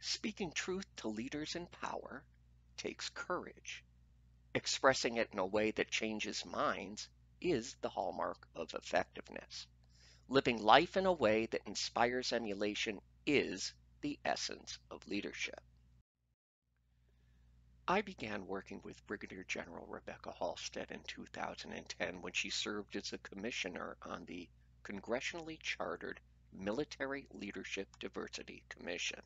Speaking truth to leaders in power takes courage. Expressing it in a way that changes minds is the hallmark of effectiveness. Living life in a way that inspires emulation is the essence of leadership. I began working with Brigadier General Rebecca Halstead in 2010 when she served as a commissioner on the congressionally chartered Military Leadership Diversity Commission.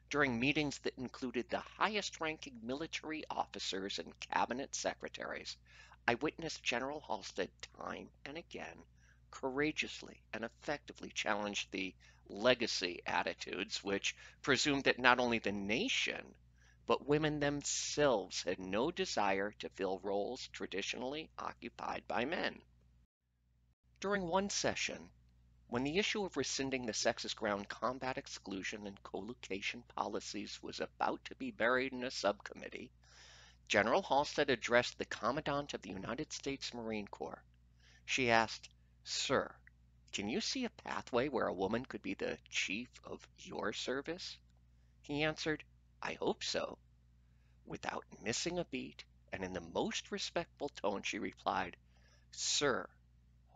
During meetings that included the highest-ranking military officers and cabinet secretaries, I witnessed General Halstead time and again courageously and effectively challenge the legacy attitudes which presumed that not only the nation, but women themselves had no desire to fill roles traditionally occupied by men. During one session, when the issue of rescinding the sexist ground combat exclusion and co-location policies was about to be buried in a subcommittee, General Halstead addressed the Commandant of the United States Marine Corps. She asked, "Sir, can you see a pathway where a woman could be the chief of your service?" He answered, "I hope so." Without missing a beat, and in the most respectful tone, she replied, "Sir,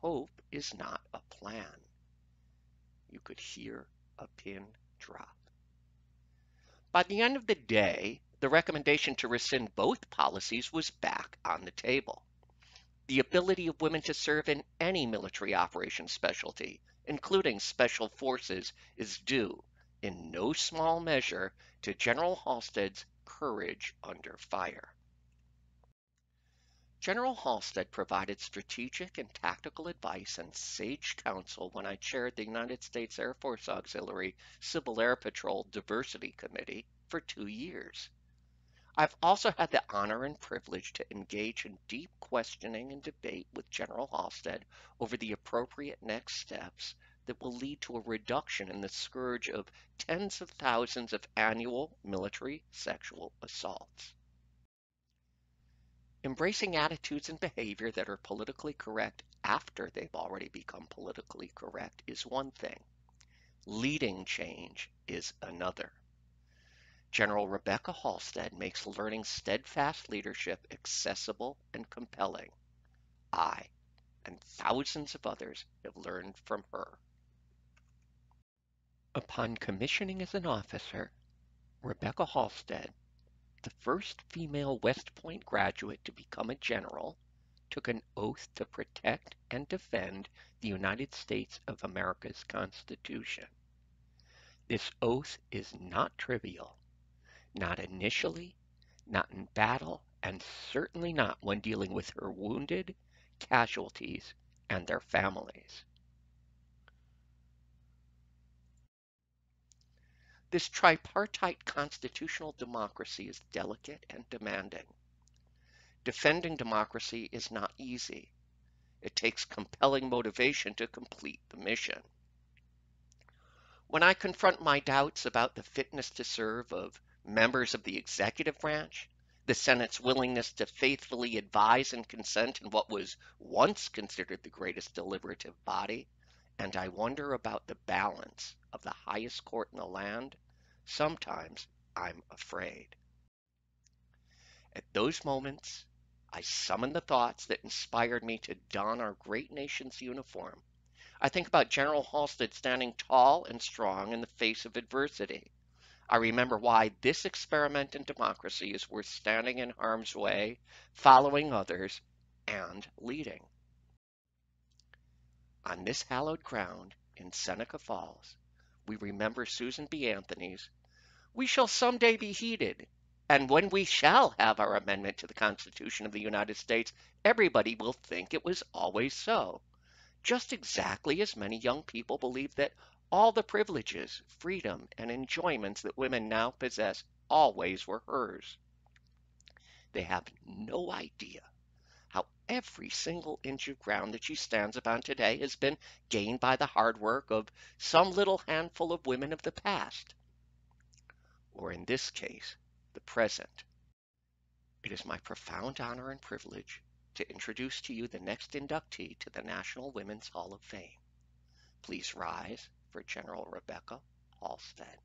hope is not a plan." You could hear a pin drop. By the end of the day, the recommendation to rescind both policies was back on the table. The ability of women to serve in any military operations specialty, including special forces, is due, in no small measure, to General Halstead's courage under fire. General Halstead provided strategic and tactical advice and sage counsel when I chaired the United States Air Force Auxiliary Civil Air Patrol Diversity Committee for 2 years. I've also had the honor and privilege to engage in deep questioning and debate with General Halstead over the appropriate next steps that will lead to a reduction in the scourge of tens of thousands of annual military sexual assaults. Embracing attitudes and behavior that are politically correct after they've already become politically correct is one thing. Leading change is another. General Rebecca Halstead makes learning steadfast leadership accessible and compelling. I and thousands of others have learned from her. Upon commissioning as an officer, Rebecca Halstead, the first female West Point graduate to become a general, took an oath to protect and defend the United States of America's Constitution. This oath is not trivial, not initially, not in battle, and certainly not when dealing with her wounded, casualties, and their families. This tripartite constitutional democracy is delicate and demanding. Defending democracy is not easy. It takes compelling motivation to complete the mission. When I confront my doubts about the fitness to serve of members of the executive branch, the Senate's willingness to faithfully advise and consent in what was once considered the greatest deliberative body, and I wonder about the balance of the highest court in the land, sometimes I'm afraid. At those moments, I summon the thoughts that inspired me to don our great nation's uniform. I think about General Halstead standing tall and strong in the face of adversity. I remember why this experiment in democracy is worth standing in harm's way, following others, and leading. On this hallowed ground in Seneca Falls, we remember Susan B. Anthony's, "We shall someday be heeded, and when we shall have our amendment to the Constitution of the United States, everybody will think it was always so." Just exactly as many young people believe that all the privileges, freedom, and enjoyments that women now possess always were hers. They have no idea how every single inch of ground that she stands upon today has been gained by the hard work of some little handful of women of the past, or in this case, the present. It is my profound honor and privilege to introduce to you the next inductee to the National Women's Hall of Fame. Please rise for General Rebecca Halstead.